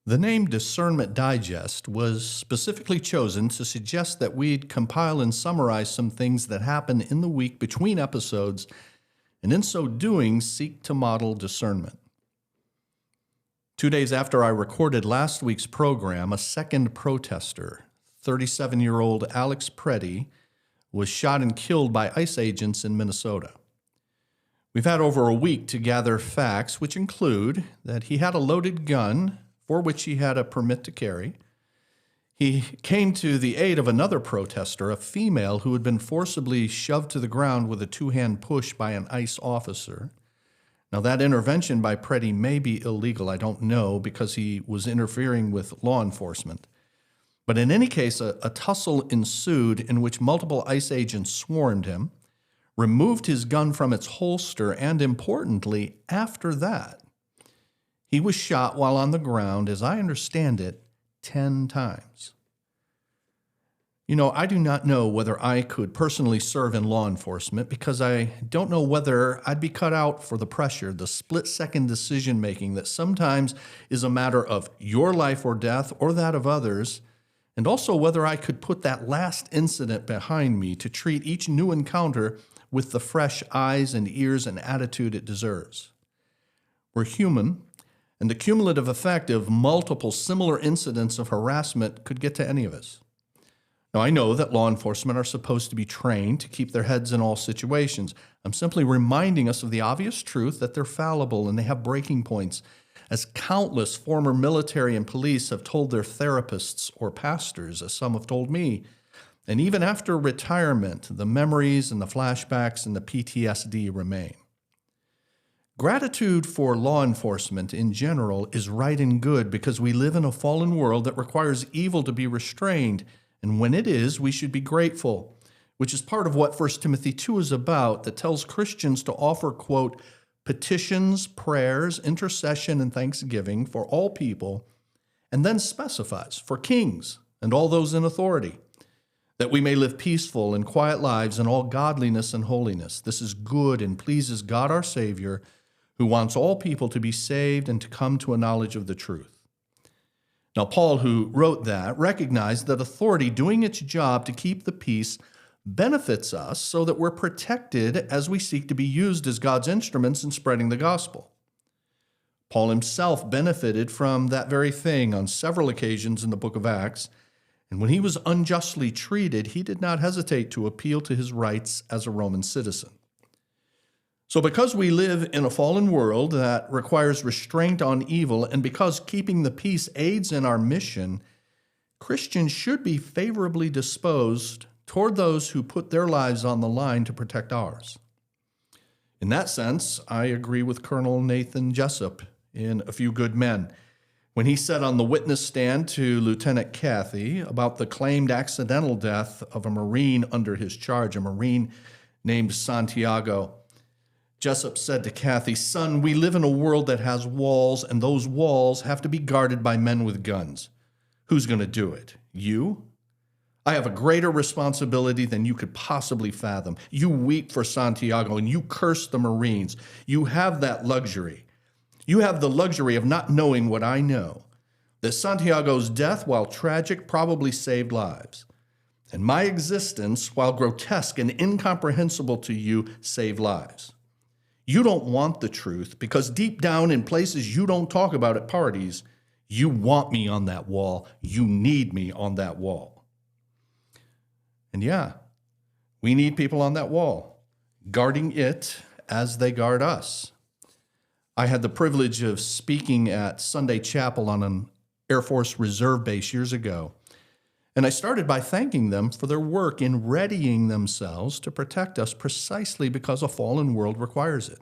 The name Discernment Digest was specifically chosen to suggest that we'd compile and summarize some things that happen in the week between episodes, and in so doing, seek to model discernment. 2 days after I recorded last week's program, a second protester, 37-year-old Alex Preddy, was shot and killed by ICE agents in Minnesota. We've had over a week to gather facts, which include that he had a loaded gun for which he had a permit to carry. He came to the aid of another protester, a female who had been forcibly shoved to the ground with a two-hand push by an ICE officer. Now, that intervention by Preddy may be illegal, I don't know, because he was interfering with law enforcement. But in any case, a tussle ensued in which multiple ICE agents swarmed him, removed his gun from its holster, and importantly, after that, he was shot while on the ground, as I understand it, 10 times. You know, I do not know whether I could personally serve in law enforcement because I don't know whether I'd be cut out for the pressure, the split-second decision-making that sometimes is a matter of your life or death or that of others, and also whether I could put that last incident behind me to treat each new encounter with the fresh eyes and ears and attitude it deserves. We're human, and the cumulative effect of multiple similar incidents of harassment could get to any of us. Now, I know that law enforcement are supposed to be trained to keep their heads in all situations. I'm simply reminding us of the obvious truth that they're fallible and they have breaking points, as countless former military and police have told their therapists or pastors, as some have told me. And even after retirement, the memories and the flashbacks and the PTSD remain. Gratitude for law enforcement in general is right and good because we live in a fallen world that requires evil to be restrained, and when it is, we should be grateful, which is part of what 1 Timothy 2 is about, that tells Christians to offer, quote, petitions, prayers, intercession, and thanksgiving for all people, and then specifies for kings and all those in authority, that we may live peaceful and quiet lives in all godliness and holiness. This is good and pleases God our Savior, who wants all people to be saved and to come to a knowledge of the truth. Now, Paul, who wrote that, recognized that authority doing its job to keep the peace benefits us so that we're protected as we seek to be used as God's instruments in spreading the gospel. Paul himself benefited from that very thing on several occasions in the book of Acts, and when he was unjustly treated, he did not hesitate to appeal to his rights as a Roman citizen. So because we live in a fallen world that requires restraint on evil, and because keeping the peace aids in our mission, Christians should be favorably disposed toward those who put their lives on the line to protect ours. In that sense, I agree with Colonel Nathan Jessup in A Few Good Men, when he said on the witness stand to Lieutenant Cathy about the claimed accidental death of a Marine under his charge, a Marine named Santiago. Jessup said to Cathy, "Son, we live in a world that has walls, and those walls have to be guarded by men with guns. Who's going to do it? You? I have a greater responsibility than you could possibly fathom. You weep for Santiago, and you curse the Marines. You have that luxury. You have the luxury of not knowing what I know, that Santiago's death, while tragic, probably saved lives. And my existence, while grotesque and incomprehensible to you, saved lives. You don't want the truth because deep down in places you don't talk about at parties, you want me on that wall. You need me on that wall." And yeah, we need people on that wall, guarding it as they guard us. I had the privilege of speaking at Sunday Chapel on an Air Force Reserve base years ago, and I started by thanking them for their work in readying themselves to protect us precisely because a fallen world requires it.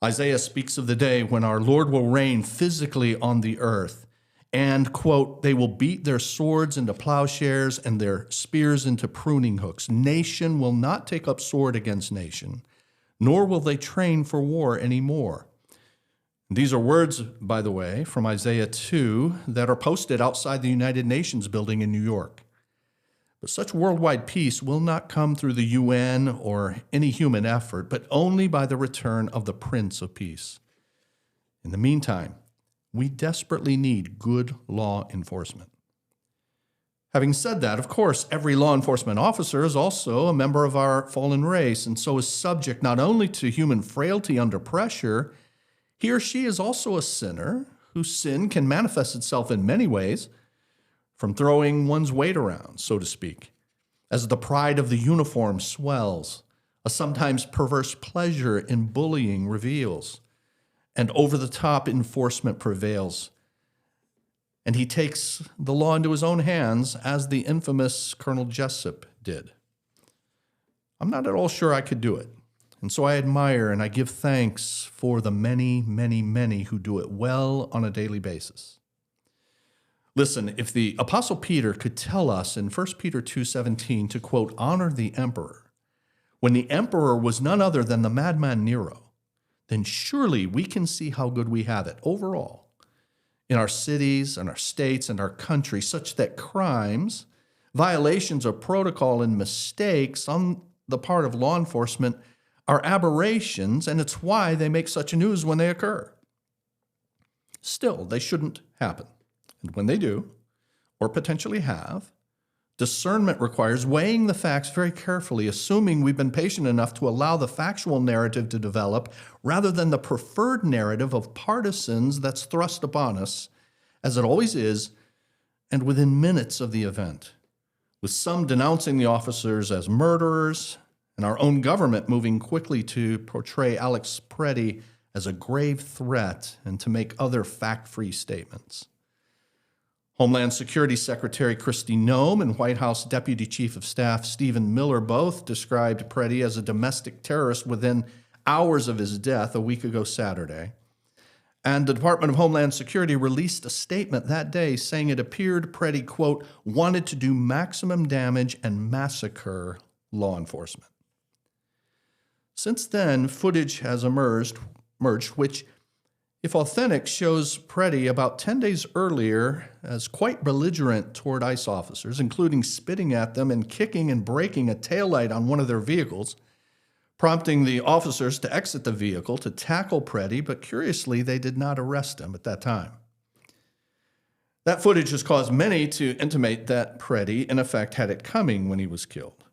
Isaiah speaks of the day when our Lord will reign physically on the earth, and, quote, "they will beat their swords into plowshares and their spears into pruning hooks. Nation will not take up sword against nation, nor will they train for war anymore." These are words, by the way, from Isaiah 2 that are posted outside the United Nations building in New York. But such worldwide peace will not come through the UN or any human effort, but only by the return of the Prince of Peace. In the meantime, We desperately need good law enforcement. Having said that, of course, every law enforcement officer is also a member of our fallen race, and so is subject not only to human frailty under pressure, he or she is also a sinner whose sin can manifest itself in many ways, from throwing one's weight around, so to speak, as the pride of the uniform swells, a sometimes perverse pleasure in bullying reveals, and over-the-top enforcement prevails. And he takes the law into his own hands, as the infamous Colonel Jessup did. I'm not at all sure I could do it. And so I admire and I give thanks for the many, many, many who do it well on a daily basis. Listen, if the Apostle Peter could tell us in 1 Peter 2:17 to, quote, honor the emperor, when the emperor was none other than the madman Nero, then surely we can see how good we have it overall in our cities and our states and our country, such that crimes, violations of protocol, and mistakes on the part of law enforcement are aberrations, and it's why they make such news when they occur. Still, they shouldn't happen. And when they do, or potentially have, discernment requires weighing the facts very carefully, assuming we've been patient enough to allow the factual narrative to develop rather than the preferred narrative of partisans that's thrust upon us, as it always is, and within minutes of the event, with some denouncing the officers as murderers and our own government moving quickly to portray Alex Preddy as a grave threat and to make other fact-free statements. Homeland Security Secretary Kristi Noem and White House Deputy Chief of Staff Stephen Miller both described Preddy as a domestic terrorist within hours of his death a week ago Saturday. And the Department of Homeland Security released a statement that day saying it appeared Preddy, quote, wanted to do maximum damage and massacre law enforcement. Since then, footage has emerged which, if authentic, shows Preddy about 10 days earlier as quite belligerent toward ICE officers, including spitting at them and kicking and breaking a taillight on one of their vehicles, prompting the officers to exit the vehicle to tackle Preddy, but curiously, they did not arrest him at that time. That footage has caused many to intimate that Preddy, in effect, had it coming when he was killed.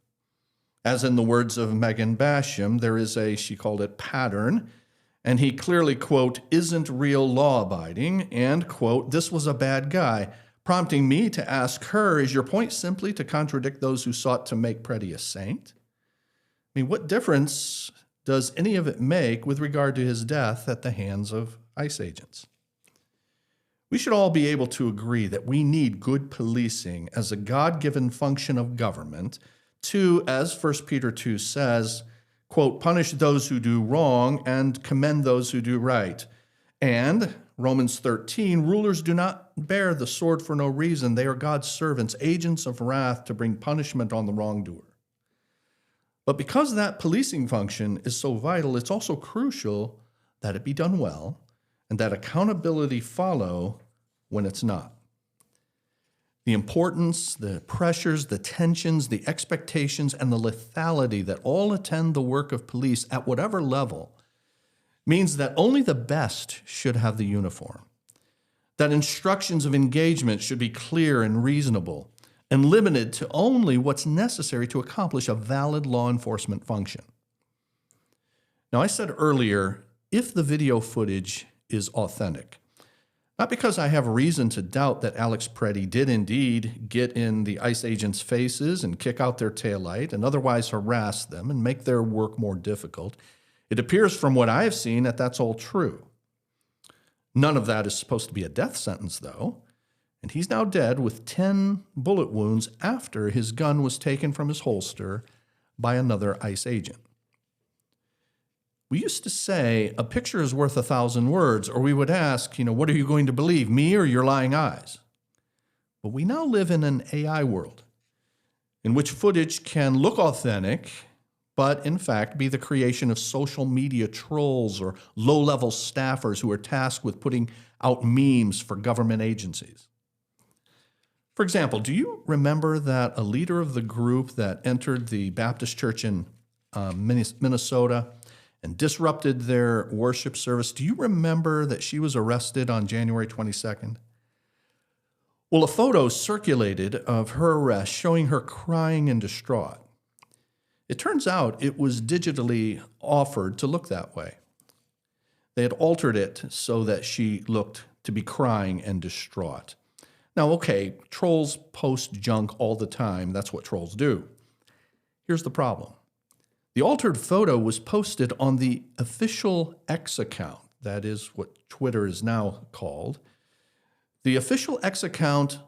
As in the words of Megan Basham, there is a, she called it, pattern, and he clearly, quote, isn't real law-abiding, and, quote, this was a bad guy, prompting me to ask her, is your point simply to contradict those who sought to make Preddy a saint? I mean, what difference does any of it make with regard to his death at the hands of ICE agents? We should all be able to agree that we need good policing as a God-given function of government to, as 1 Peter 2 says, quote, punish those who do wrong and commend those who do right. And Romans 13, rulers do not bear the sword for no reason. They are God's servants, agents of wrath to bring punishment on the wrongdoer. But because that policing function is so vital, it's also crucial that it be done well and that accountability follow when it's not. The importance, the pressures, the tensions, the expectations, and the lethality that all attend the work of police at whatever level means that only the best should have the uniform, that instructions of engagement should be clear and reasonable and limited to only what's necessary to accomplish a valid law enforcement function. Now, I said earlier, if the video footage is authentic, not because I have reason to doubt that Alex Preddy did indeed get in the ICE agents' faces and kick out their taillight and otherwise harass them and make their work more difficult. It appears from what I have seen that that's all true. None of that is supposed to be a death sentence, though, and he's now dead with 10 bullet wounds after his gun was taken from his holster by another ICE agent. We used to say, a picture is worth 1,000 words, or we would ask, what are you going to believe, me or your lying eyes? But we now live in an AI world in which footage can look authentic, but in fact be the creation of social media trolls or low-level staffers who are tasked with putting out memes for government agencies. For example, do you remember that a leader of the group that entered the Baptist church in Minnesota and disrupted their worship service. Do you remember that she was arrested on January 22nd? Well, a photo circulated of her arrest showing her crying and distraught. It turns out it was digitally offered to look that way. They had altered it so that she looked to be crying and distraught. Now, okay, trolls post junk all the time. That's what trolls do. Here's the problem. The altered photo was posted on the official X account. That is what Twitter is now called. The official X account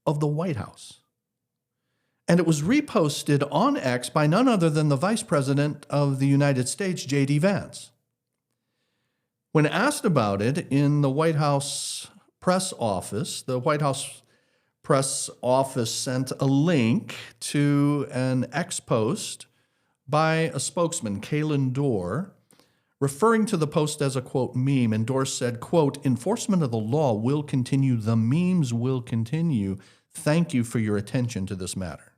of the White House. And it was reposted on X by none other than the Vice President of the United States, J.D. Vance. When asked about it in the White House press office, the White House press office sent a link to an X post by a spokesman, Kaylin Dorr, referring to the post as a, quote, meme. And Dorr said, quote, enforcement of the law will continue. The memes will continue. Thank you for your attention to this matter.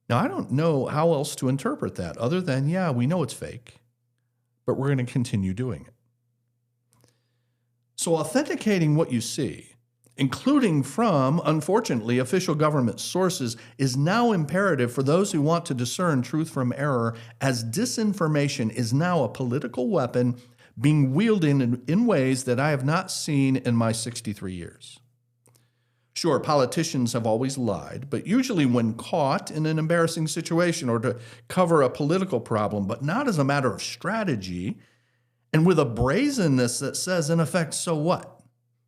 Now, I don't know how else to interpret that other than, yeah, we know it's fake, but we're going to continue doing it. So authenticating what you see, including from, unfortunately, official government sources, is now imperative for those who want to discern truth from error, as disinformation is now a political weapon being wielded in ways that I have not seen in my 63 years. Sure, politicians have always lied, but usually when caught in an embarrassing situation or to cover a political problem, but not as a matter of strategy, and with a brazenness that says, in effect, so what?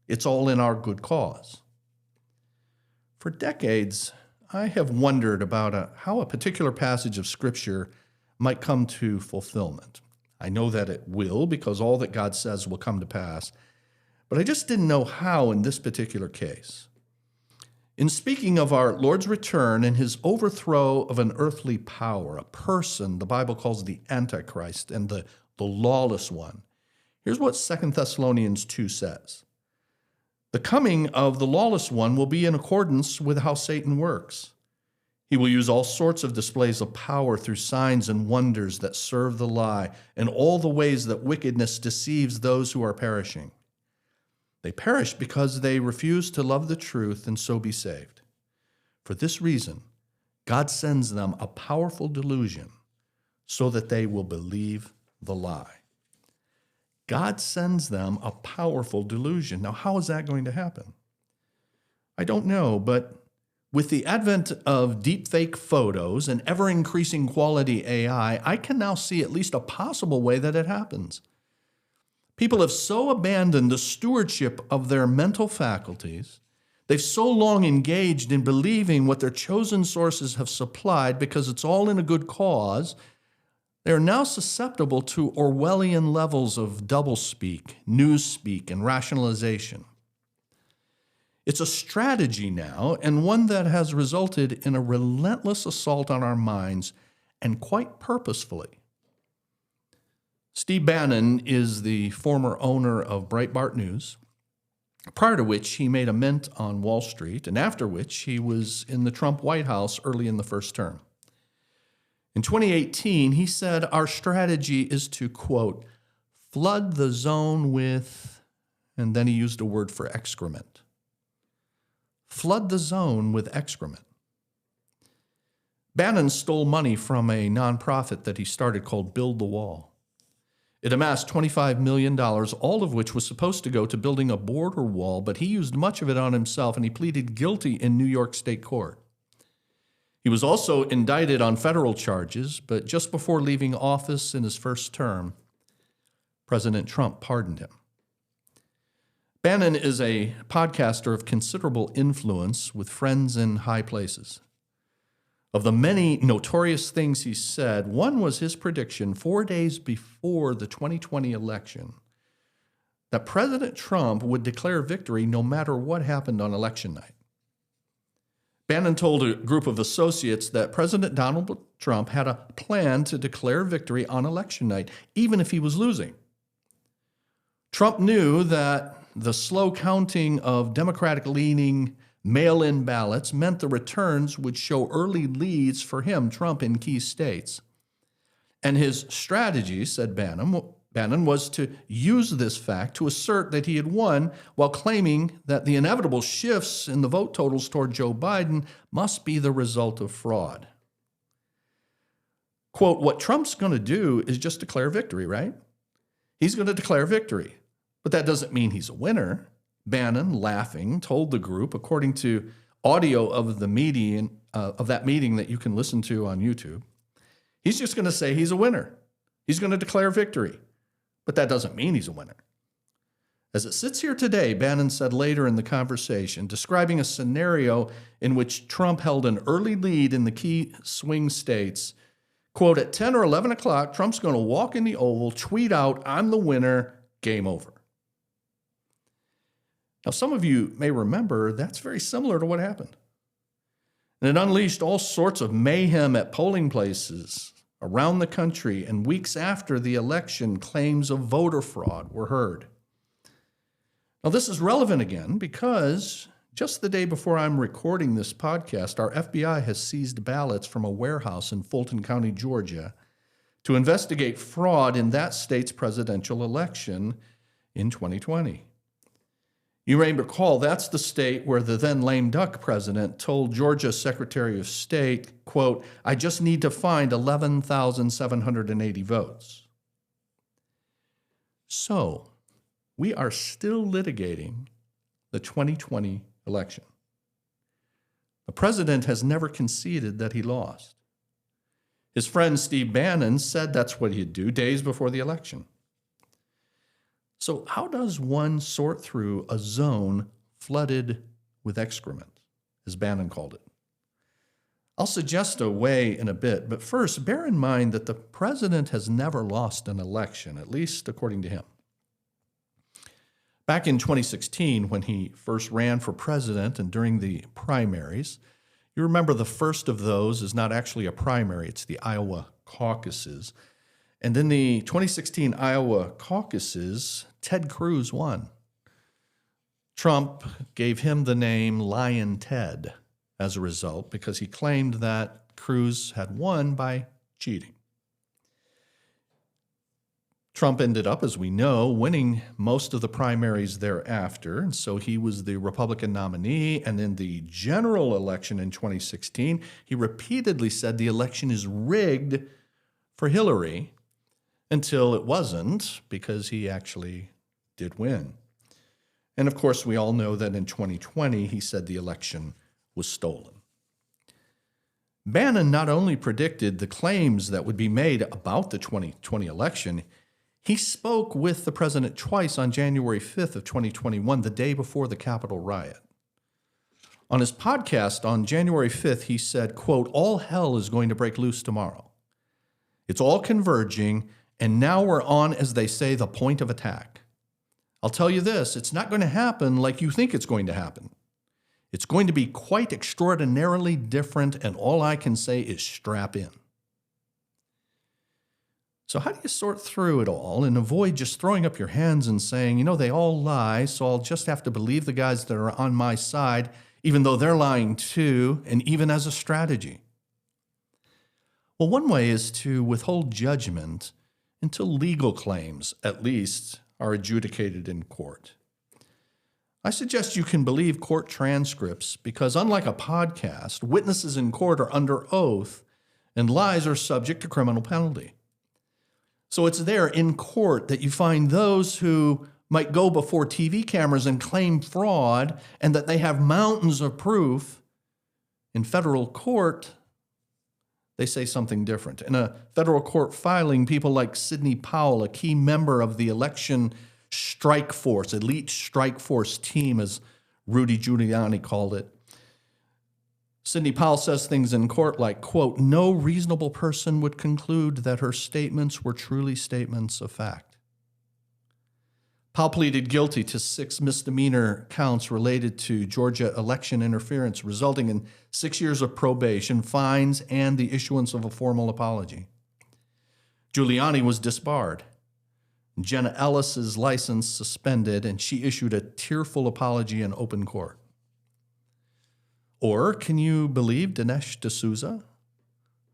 It's all in our good cause. For decades, I have wondered about how a particular passage of Scripture might come to fulfillment. I know that it will, because all that God says will come to pass, but I just didn't know how in this particular case. In speaking of our Lord's return and his overthrow of an earthly power, a person the Bible calls the Antichrist and the lawless one, here's what 2 Thessalonians 2 says. The coming of the lawless one will be in accordance with how Satan works. He will use all sorts of displays of power through signs and wonders that serve the lie, and all the ways that wickedness deceives those who are perishing. They perish because they refuse to love the truth and so be saved. For this reason, God sends them a powerful delusion so that they will believe the lie. God sends them a powerful delusion. Now, how is that going to happen? I don't know, but with the advent of deepfake photos and ever-increasing quality AI, I can now see at least a possible way that it happens. People have so abandoned the stewardship of their mental faculties, they've so long engaged in believing what their chosen sources have supplied because it's all in a good cause, they are now susceptible to Orwellian levels of doublespeak, newspeak, and rationalization. It's a strategy now, and one that has resulted in a relentless assault on our minds, and quite purposefully. Steve Bannon is the former owner of Breitbart News, prior to which he made a mint on Wall Street, and after which he was in the Trump White House early in the first term. In 2018, he said, our strategy is to, quote, flood the zone with, and then he used a word for excrement. Flood the zone with excrement. Bannon stole money from a nonprofit that he started called Build the Wall. It amassed $25 million, all of which was supposed to go to building a border wall, but he used much of it on himself, and he pleaded guilty in New York State Court. He was also indicted on federal charges, but just before leaving office in his first term, President Trump pardoned him. Bannon is a podcaster of considerable influence with friends in high places. Of the many notorious things he said, one was his prediction 4 days before the 2020 election that President Trump would declare victory no matter what happened on election night. Bannon told a group of associates that President Donald Trump had a plan to declare victory on election night, even if he was losing. Trump knew that the slow counting of Democratic-leaning mail-in ballots meant the returns would show early leads for him, Trump, in key states. And his strategy, said Bannon, was to use this fact to assert that he had won while claiming that the inevitable shifts in the vote totals toward Joe Biden must be the result of fraud. Quote, what Trump's going to do is just declare victory, right? He's going to declare victory, but that doesn't mean he's a winner. Bannon, laughing, told the group, according to audio of the meeting, of that meeting that you can listen to on YouTube, he's just going to say he's a winner. He's going to declare victory, but that doesn't mean he's a winner. As it sits here today, Bannon said later in the conversation, describing a scenario in which Trump held an early lead in the key swing states, quote, at 10 or 11 o'clock, Trump's going to walk in the Oval, tweet out, I'm the winner, game over. Now, some of you may remember that's very similar to what happened. And it unleashed all sorts of mayhem at polling places around the country, and weeks after the election, claims of voter fraud were heard. Now, this is relevant again because just the day before I'm recording this podcast, our FBI has seized ballots from a warehouse in Fulton County, Georgia, to investigate fraud in that state's presidential election in 2020. You may recall that's the state where the then lame duck president told Georgia's Secretary of State, quote, I just need to find 11,780 votes. So, we are still litigating the 2020 election. The president has never conceded that he lost. His friend Steve Bannon said that's what he'd do days before the election. So how does one sort through a zone flooded with excrement, as Bannon called it? I'll suggest a way in a bit, but first, bear in mind that the president has never lost an election, at least according to him. Back in 2016, when he first ran for president and during the primaries, you remember the first of those is not actually a primary, it's the Iowa caucuses. And in the 2016 Iowa caucuses, Ted Cruz won. Trump gave him the name Lion Ted as a result because he claimed that Cruz had won by cheating. Trump ended up, as we know, winning most of the primaries thereafter, and so he was the Republican nominee. And in the general election in 2016, he repeatedly said the election is rigged for Hillary, until it wasn't, because he actually did win. And of course, we all know that in 2020, he said the election was stolen. Bannon not only predicted the claims that would be made about the 2020 election, he spoke with the president twice on January 5th of 2021, the day before the Capitol riot. On his podcast on January 5th, he said, quote, all hell is going to break loose tomorrow. It's all converging, and now we're on, as they say, the point of attack. I'll tell you this, it's not going to happen like you think it's going to happen. It's going to be quite extraordinarily different, and all I can say is strap in. So how do you sort through it all and avoid just throwing up your hands and saying, they all lie, so I'll just have to believe the guys that are on my side, even though they're lying too, and even as a strategy? Well, one way is to withhold judgment until legal claims, at least, are adjudicated in court. I suggest you can believe court transcripts because, unlike a podcast, witnesses in court are under oath and lies are subject to criminal penalty. So it's there in court that you find those who might go before TV cameras and claim fraud and that they have mountains of proof. In federal court, they say something different. In a federal court filing, people like Sidney Powell, a key member of the election strike force, elite strike force team, as Rudy Giuliani called it. Sidney Powell says things in court like, quote, no reasonable person would conclude that her statements were truly statements of fact. Powell pleaded guilty to 6 misdemeanor counts related to Georgia election interference, resulting in 6 years of probation, fines, and the issuance of a formal apology. Giuliani was disbarred. Jenna Ellis's license suspended, and she issued a tearful apology in open court. Or can you believe Dinesh D'Souza,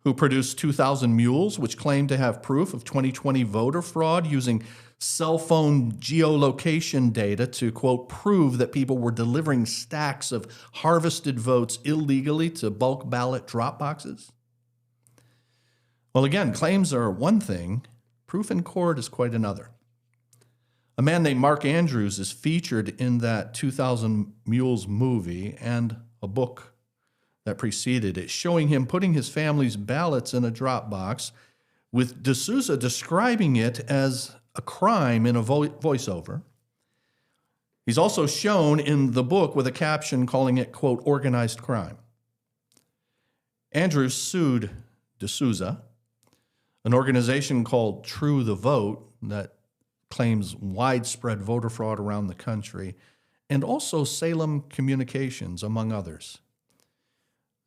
who produced 2,000 Mules, which claimed to have proof of 2020 voter fraud using cell phone geolocation data to, quote, prove that people were delivering stacks of harvested votes illegally to bulk ballot drop boxes? Well, again, claims are one thing, proof in court is quite another. A man named Mark Andrews is featured in that 2,000 Mules movie and a book that preceded it, showing him putting his family's ballots in a drop box, with D'Souza describing it as a crime in a voiceover. He's also shown in the book with a caption calling it, quote, organized crime. Andrews sued D'Souza, an organization called True the Vote that claims widespread voter fraud around the country, and also Salem Communications, among others.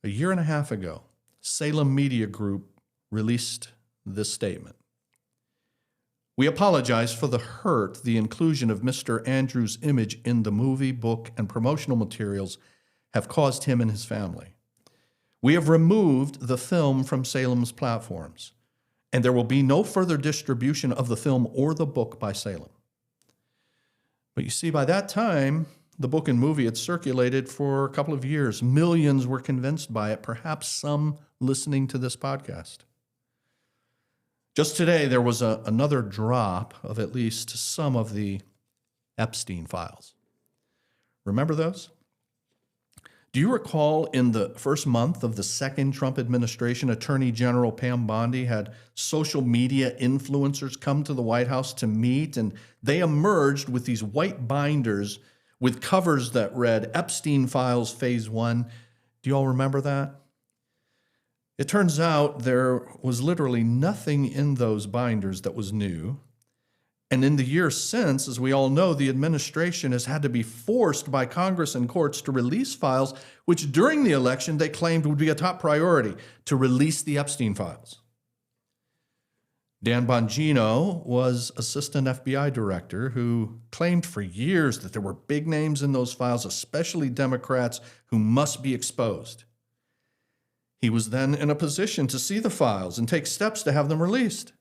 A year and a half ago, Salem Media Group released this statement. We apologize for the hurt the inclusion of Mr. Andrews' image in the movie, book, and promotional materials have caused him and his family. We have removed the film from Salem's platforms, and there will be no further distribution of the film or the book by Salem. But you see, by that time, the book and movie had circulated for a couple of years. Millions were convinced by it, perhaps some listening to this podcast. Just today, there was another drop of at least some of the Epstein files. Remember those? Do you recall in the first month of the second Trump administration, Attorney General Pam Bondi had social media influencers come to the White House to meet, and they emerged with these white binders with covers that read Epstein Files Phase 1. Do you all remember that? It turns out there was literally nothing in those binders that was new. And in the years since, as we all know, the administration has had to be forced by Congress and courts to release files, which during the election they claimed would be a top priority, to release the Epstein files. Dan Bongino was assistant FBI director who claimed for years that there were big names in those files, especially Democrats, who must be exposed. He was then in a position to see the files and take steps to have them released.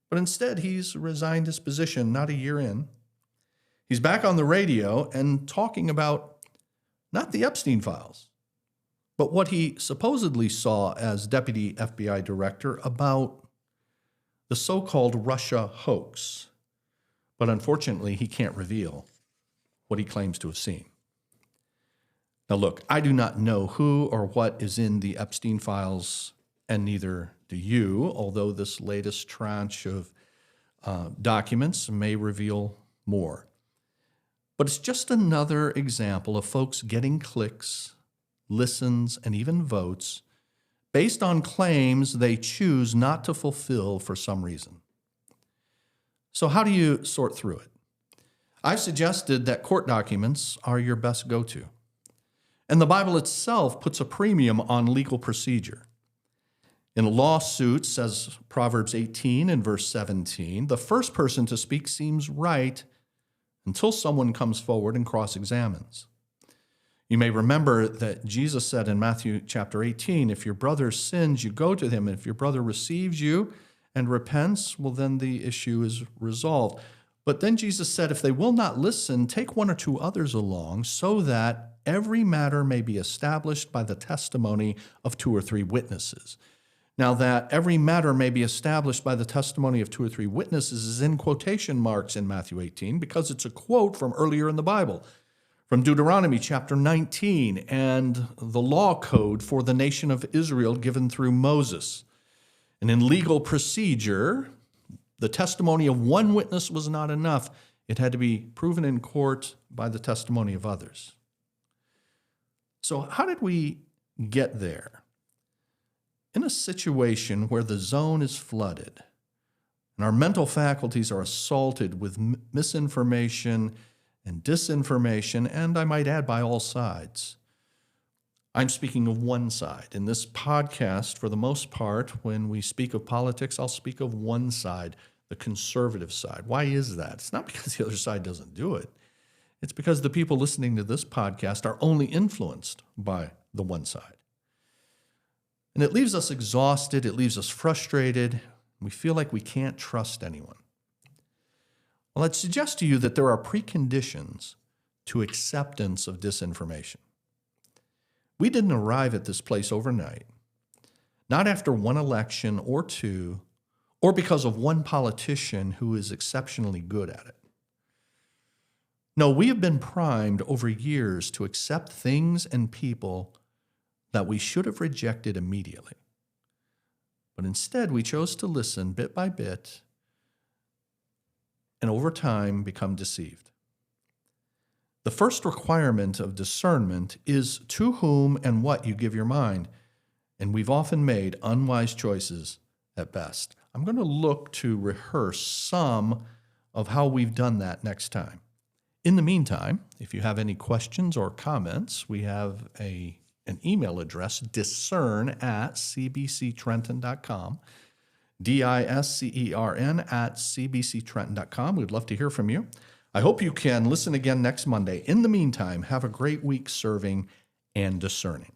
But instead, he's resigned his position not a year in. He's back on the radio and talking about not the Epstein files, but what he supposedly saw as deputy FBI director about the so-called Russia hoax. But unfortunately, he can't reveal what he claims to have seen. Now look, I do not know who or what is in the Epstein files, and neither do you, although this latest tranche of documents may reveal more. But it's just another example of folks getting clicks, listens, and even votes based on claims they choose not to fulfill for some reason. So how do you sort through it? I've suggested that court documents are your best go-to. And the Bible itself puts a premium on legal procedure. In a lawsuit, says Proverbs 18 and verse 17, the first person to speak seems right until someone comes forward and cross-examines. You may remember that Jesus said in Matthew chapter 18, if your brother sins, you go to him. And if your brother receives you and repents, well, then the issue is resolved. But then Jesus said, if they will not listen, take one or two others along so that every matter may be established by the testimony of two or three witnesses. Now, that every matter may be established by the testimony of two or three witnesses is in quotation marks in Matthew 18 because it's a quote from earlier in the Bible, from Deuteronomy chapter 19 and the law code for the nation of Israel given through Moses. And in legal procedure, the testimony of one witness was not enough. It had to be proven in court by the testimony of others. So how did we get there? In a situation where the zone is flooded and our mental faculties are assaulted with misinformation and disinformation, and I might add by all sides. I'm speaking of one side. In this podcast, for the most part, when we speak of politics, I'll speak of one side, the conservative side. Why is that? It's not because the other side doesn't do it. It's because the people listening to this podcast are only influenced by the one side. And it leaves us exhausted. It leaves us frustrated. We feel like we can't trust anyone. Well, I'd suggest to you that there are preconditions to acceptance of disinformation. We didn't arrive at this place overnight, not after one election or two, or because of one politician who is exceptionally good at it. No, we have been primed over years to accept things and people that we should have rejected immediately. But instead, we chose to listen bit by bit and over time become deceived. The first requirement of discernment is to whom and what you give your mind, and we've often made unwise choices at best. I'm going to look to rehearse some of how we've done that next time. In the meantime, if you have any questions or comments, we have an email address, discern@cbctrenton.com, discern@cbctrenton.com. We'd love to hear from you. I hope you can listen again next Monday. In the meantime, have a great week serving and discerning.